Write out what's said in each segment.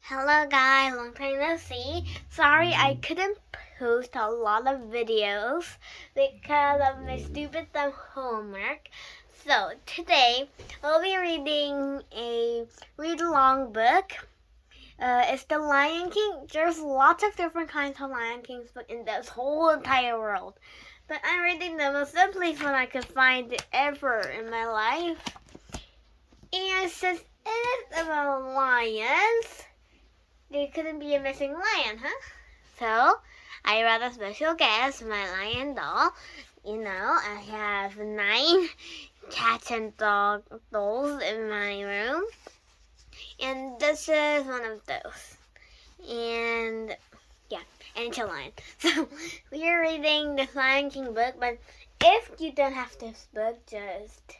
Hello guys, long time no see. Sorry I couldn't post a lot of videos because of my stupid dumb homework. So today we'll be reading a read-along book. It's The Lion King. There's lots of different kinds of Lion King's book in this whole entire world. But I'm reading the most simplest one I could find ever in my life. And since it is about lions, there couldn't be a missing lion, huh? So, I brought a special guest, my lion doll. I have 9 cats and dolls in my room. And this is one of those. And, yeah, and it's a lion. So, we are reading the Lion King book, but if you don't have this book, just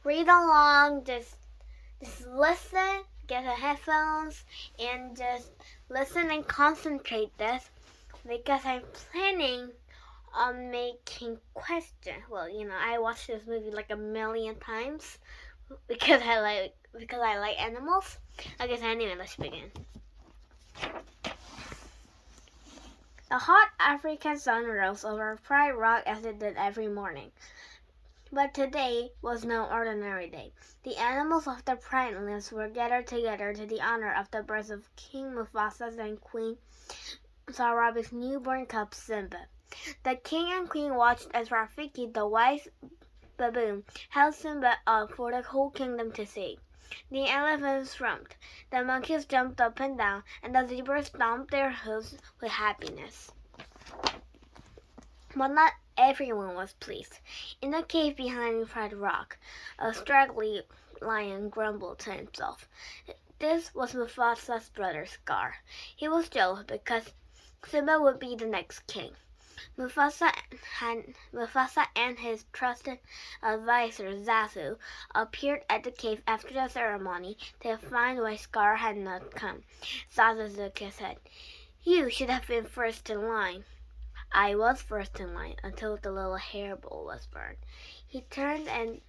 read along, just listen, get the headphones, and just listen and concentrate this because I'm planning on making questions. Well, I watched this movie like a million times because I like animals. Okay, so anyway, let's begin. The hot African sun rose over Pride Rock as it did every morning. But today was no ordinary day. The animals of the Pride Lands were gathered together to the honor of the birth of King Mufasa and Queen Sarabi's newborn cub Simba. The king and queen watched as Rafiki, the wise baboon, held Simba up for the whole kingdom to see. The elephants romped, the monkeys jumped up and down, and the zebras stomped their hooves with happiness. But not everyone was pleased. In the cave behind Pride Rock, a straggly lion grumbled to himself. This was Mufasa's brother Scar. He was jealous because Simba would be the next king. Mufasa and his trusted advisor Zazu appeared at the cave after the ceremony to find why Scar had not come. Zazu shook his head. "You should have been first in line." "I was first in line until the little hairball was burned." He turned and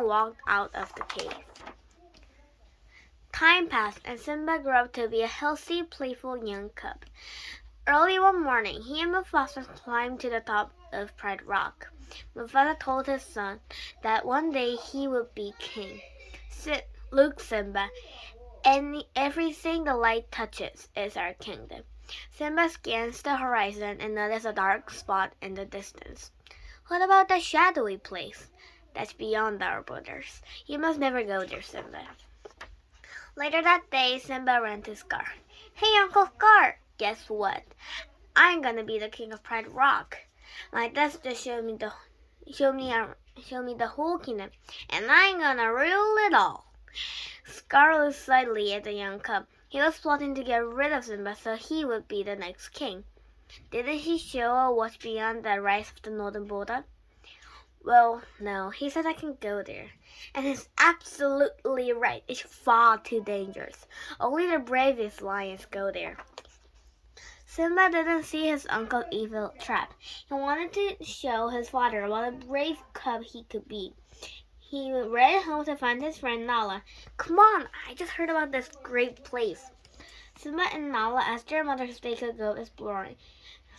walked out of the cave. Time passed, and Simba grew up to be a healthy, playful young cub. Early one morning, he and Mufasa climbed to the top of Pride Rock. Mufasa told his son that one day he would be king. "Look, Simba, everything the light touches is our kingdom." Simba scans the horizon and noticed a dark spot in the distance. "What about the shadowy place?" "That's beyond our borders. You must never go there, Simba." Later that day, Simba ran to Scar. "Hey, Uncle Scar, guess what? I'm gonna be the king of Pride Rock. My dad just showed me the whole kingdom, and I'm gonna rule it all." Scar looked slightly at the young cub. He was plotting to get rid of Simba so he would be the next king. Didn't he show what's beyond the rise of the northern border? "Well, no, he said I can go there. And he's absolutely right. It's far too dangerous. Only the bravest lions go there." Simba didn't see his uncle's evil trap. He wanted to show his father what a brave cub he could be. He ran home to find his friend Nala. "Come on, I just heard about this great place." Simba and Nala asked their mother if they could go exploring.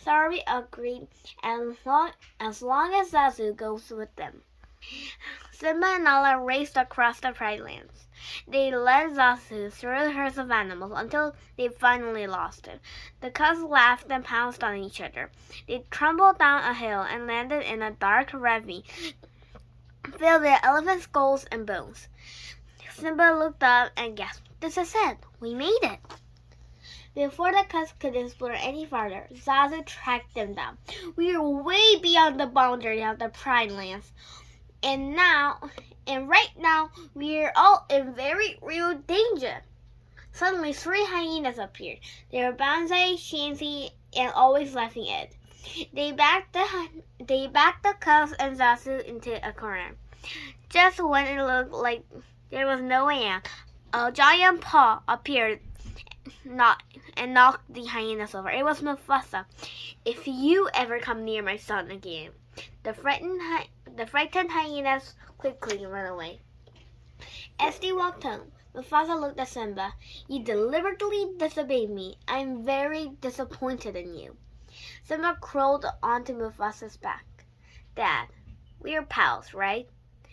Sarabi agreed as long as Zazu goes with them. Simba and Nala raced across the Pride Lands. They led Zazu through the herds of animals until they finally lost him. The cubs laughed and pounced on each other. They tumbled down a hill and landed in a dark ravine filled with elephant skulls and bones. Simba looked up and gasped. "This is it! We made it!" Before the cubs could explore any farther, Zazu tracked them down. "We are way beyond the boundary of the Pride Lands. And right now, we are all in very real danger." Suddenly, 3 hyenas appeared. They were Banzai, Shanzi, and Always Laughing Ed. They backed the cubs and Zazu into a corner. Just when it looked like there was no way out, a giant paw appeared and knocked the hyenas over. It was Mufasa. "If you ever come near my son again." The frightened hyenas quickly ran away. As they walked home, Mufasa looked at Simba. You deliberately disobeyed me. I'm very disappointed in you. Simba crawled onto Mufasa's back. Dad, we're pals, right?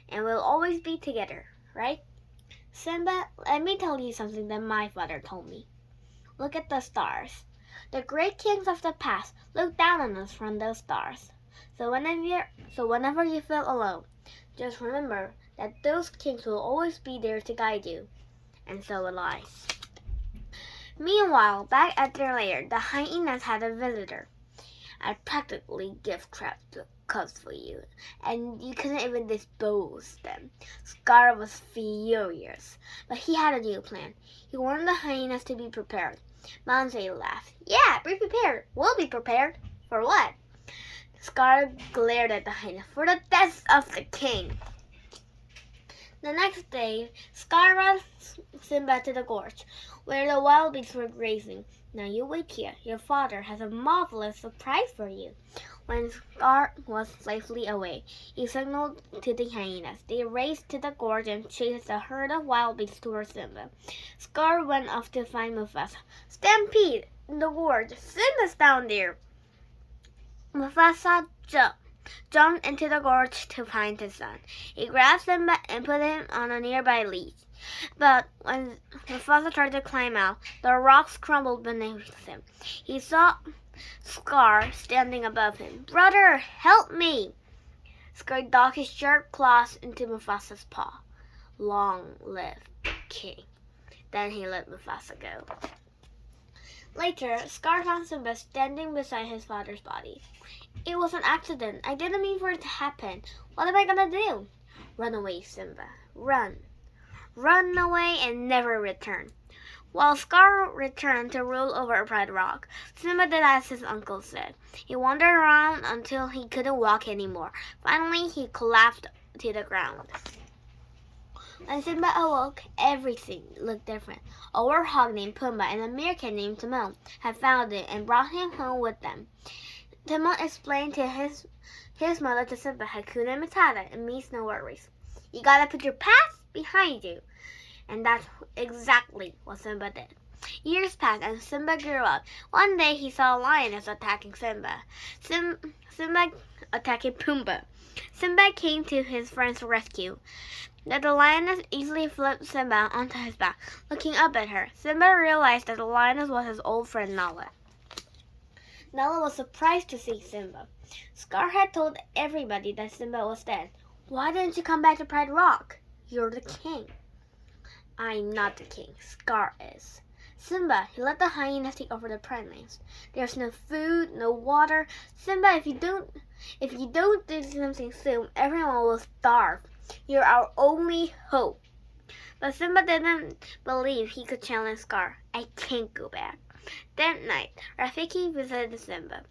And we'll always be together, right? Simba, let me tell you something that my father told me. Look at the stars. The great kings of the past looked down on us from those stars. So whenever you feel alone, just remember that those kings will always be there to guide you. And so will I. Meanwhile, back at their lair, the hyenas had a visitor. I practically gift-trapped the cubs for you, and you couldn't even dispose them. Scar was furious, but he had a new plan. He wanted the hyenas to be prepared. Manze laughed. Yeah, be prepared. We'll be prepared. For what? Scar glared at the hyena. For the death of the king. The next day, Scar brought Simba to the gorge, where the wild beasts were grazing. Now you wait here. Your father has a marvelous surprise for you. When Scar was safely away, he signaled to the hyenas. They raced to the gorge and chased a herd of wild beasts towards Simba. Scar went off to find Mufasa. Stampede! In the gorge! Simba's down there! Mufasa jumped into the gorge to find his son. He grabbed Simba and put him on a nearby leaf. But when Mufasa tried to climb out, the rocks crumbled beneath him. He saw Scar standing above him. Brother, help me! Scar dug his sharp claws into Mufasa's paw. Long live the king. Then he let Mufasa go. Later, Scar found Simba standing beside his father's body. It was an accident. I didn't mean for it to happen. What am I gonna do? Run away, Simba. Run. Run away and never return. While Scar returned to rule over Pride Rock, Simba did as his uncle said. He wandered around until he couldn't walk anymore. Finally, he collapsed to the ground. When Simba awoke, everything looked different. A warthog named Pumbaa and a meerkat named Timon had found him and brought him home with them. Timon explained to his mother to Simba, Hakuna Matata, it means no worries. You gotta put your past behind you. And that's exactly what Simba did. Years passed and Simba grew up. One day he saw a lioness attacking Simba. Simba attacking Pumbaa. Simba came to his friend's rescue. The lioness easily flipped Simba onto his back. Looking up at her, Simba realized that the lioness was his old friend Nala. Nala was surprised to see Simba. Scar had told everybody that Simba was dead. Why didn't you come back to Pride Rock? You're the king. I'm not the king. Scar is. Simba, he let the hyenas take over the Pride Lands. There's no food, no water. Simba, if you don't do something soon, everyone will starve. You're our only hope. But Simba didn't believe he could challenge Scar. I can't go back. That night, Rafiki visited Simba.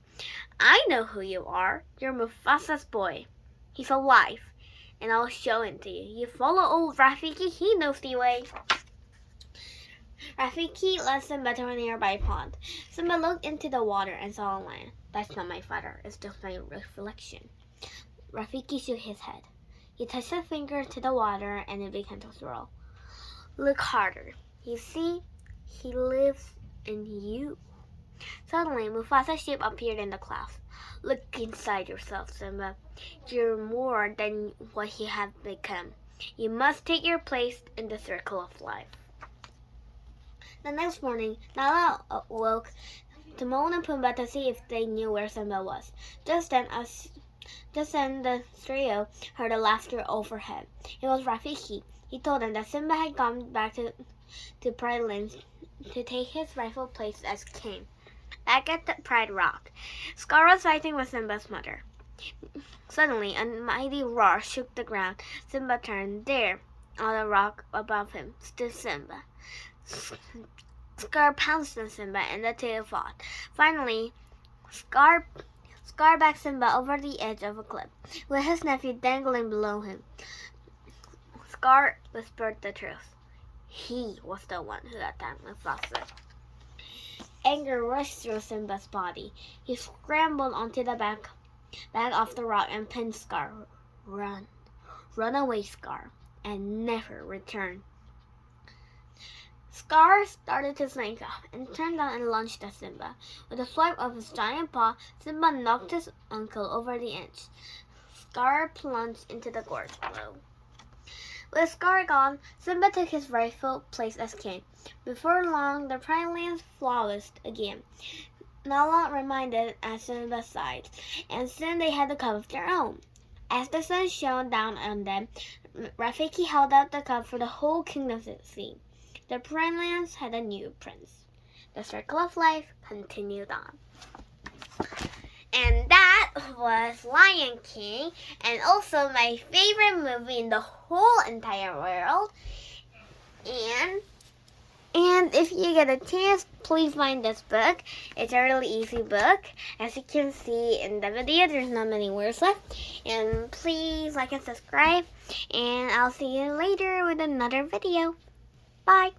I know who you are. You're Mufasa's boy. He's alive, and I'll show him to you. You follow old Rafiki, he knows the way. Rafiki led Simba to a nearby pond. Simba looked into the water and saw a lion. That's not my father, it's just my reflection. Rafiki shook his head. He touched his finger to the water and it began to swirl. Look harder. You see, he lives in you. Suddenly, Mufasa's shape appeared in the clouds. Look inside yourself, Simba. You're more than what he has become. You must take your place in the circle of life. The next morning, Nala awoke Timon and Pumbaa to see if they knew where Simba was. Just then, the trio heard a laughter overhead. It was Rafiki. He told them that Simba had gone back to Pride Lands to take his rightful place as king. Back at the Pride Rock, Scar was fighting with Simba's mother. Suddenly, a mighty roar shook the ground. Simba turned. There, on the rock above him, stood Simba. Scar pounced on Simba and the two fought. Finally, Scar backed Simba over the edge of a cliff, with his nephew dangling below him. Scar whispered the truth. He was the one who attacked Mufasa. Anger rushed through Simba's body. He scrambled onto the back of the rock and pinned Scar. Run. Run away, Scar, and never return. Scar started to slink up and turned down and lunged at Simba. With a swipe of his giant paw, Simba knocked his uncle over the edge. Scar plunged into the gorge below. With Scar gone, Simba took his rightful place as king. Before long, the Prime Lands flourished again. Nala remained at Simba's side, and soon they had a cup of their own. As the sun shone down on them, Rafiki held out the cup for the whole kingdom to see. The Prime Lands had a new prince. The circle of life continued on. And that was Lion King, and also my favorite movie in the whole entire world. And if you get a chance, please find this book. It's a really easy book. As you can see in the video, there's not many words left. And please like and subscribe. And I'll see you later with another video. Bye.